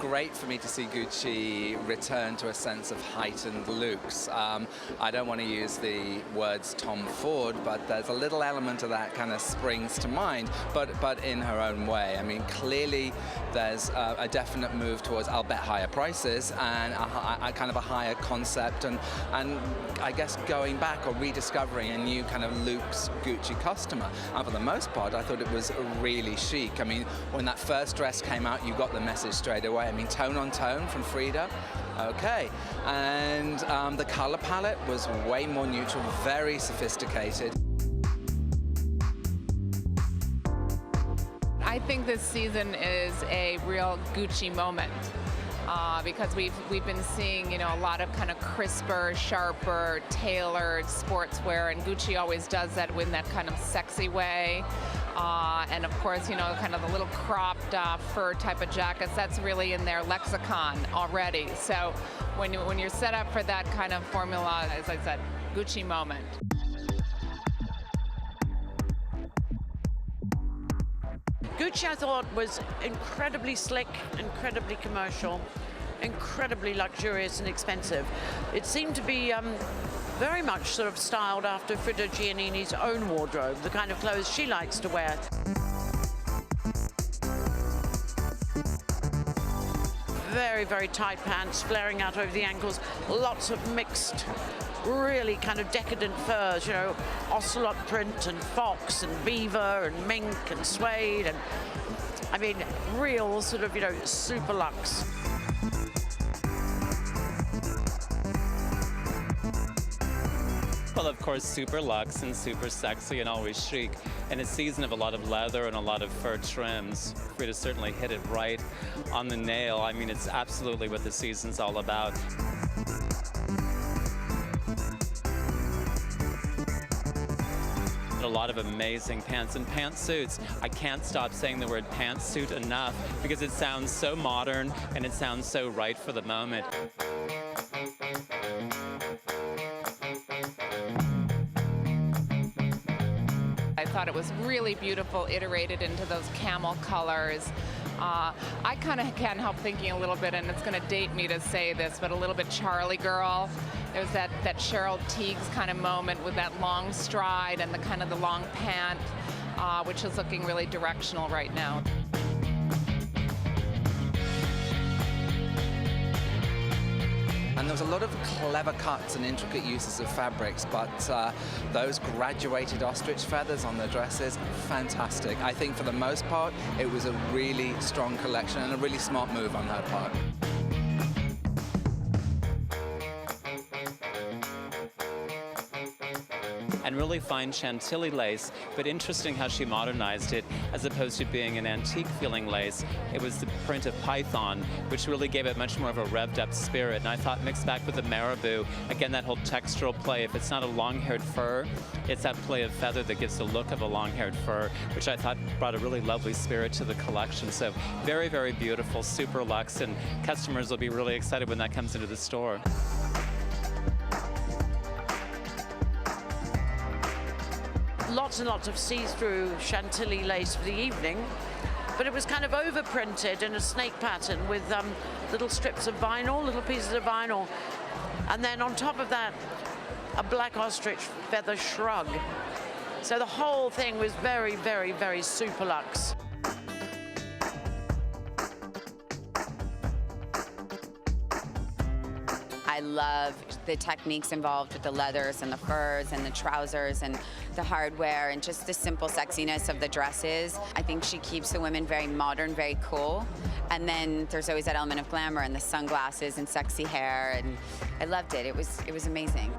great for me to see Gucci return to a sense of heightened looks. I don't want to use the words Tom Ford, but there's a little element of that kind of springs to mind, but in her own way. I mean, clearly there's a definite move towards, I'll bet, higher prices and a kind of a higher concept, and I guess going back or rediscovering a new kind of luxe Gucci customer. And for the most part, I thought it was really chic. I mean, when that first dress came out, you got the message straight away. I mean, tone on tone from Frida. Okay, and the color palette was way more neutral, very sophisticated. I think this season is a real Gucci moment. Because we've been seeing, you know, a lot of kind of crisper, sharper, tailored sportswear, and Gucci always does that in that kind of sexy way. And of course, you know, kind of the little cropped fur type of jackets, that's really in their lexicon already. So when you're set up for that kind of formula, as I said, Gucci moment. Gucci, I thought, was incredibly slick, incredibly commercial, incredibly luxurious and expensive. It seemed to be very much sort of styled after Frida Giannini's own wardrobe, the kind of clothes she likes to wear. Very, very tight pants, flaring out over the ankles, lots of mixed, really kind of decadent furs, you know, ocelot print and fox and beaver and mink and suede, and I mean, real sort of, you know, super luxe. Well, of course, super luxe and super sexy and always chic. In a season of a lot of leather and a lot of fur trims, Frida certainly hit it right on the nail. I mean, it's absolutely what the season's all about. A lot of amazing pants and pantsuits. I can't stop saying the word pantsuit enough because it sounds so modern and it sounds so right for the moment. I thought it was really beautiful, iterated into those camel colors. I kind of can't help thinking a little bit, and it's going to date me to say this, but a little bit Charlie Girl. There was that Cheryl Tiegs kind of moment with that long stride and the kind of the long pant, which is looking really directional right now. And there was a lot of clever cuts and intricate uses of fabrics, but those graduated ostrich feathers on the dresses, fantastic. I think for the most part, it was a really strong collection and a really smart move on her part. And really fine Chantilly lace, but interesting how she modernized it as opposed to being an antique feeling lace. It was the print of python, which really gave it much more of a revved up spirit. And I thought mixed back with the marabou, again, that whole textural play. If it's not a long-haired fur, it's that play of feather that gives the look of a long-haired fur, which I thought brought a really lovely spirit to the collection. So very, very beautiful, super luxe, and customers will be really excited when that comes into the store. Lots and lots of see-through Chantilly lace for the evening, but it was kind of overprinted in a snake pattern with little strips of vinyl, little pieces of vinyl, and then on top of that, a black ostrich feather shrug. So the whole thing was very, very, very super luxe. I love the techniques involved with the leathers and the furs and the trousers and the hardware and just the simple sexiness of the dresses. I think she keeps the women very modern, very cool. And then there's always that element of glamour and the sunglasses and sexy hair, and I loved it. It was amazing.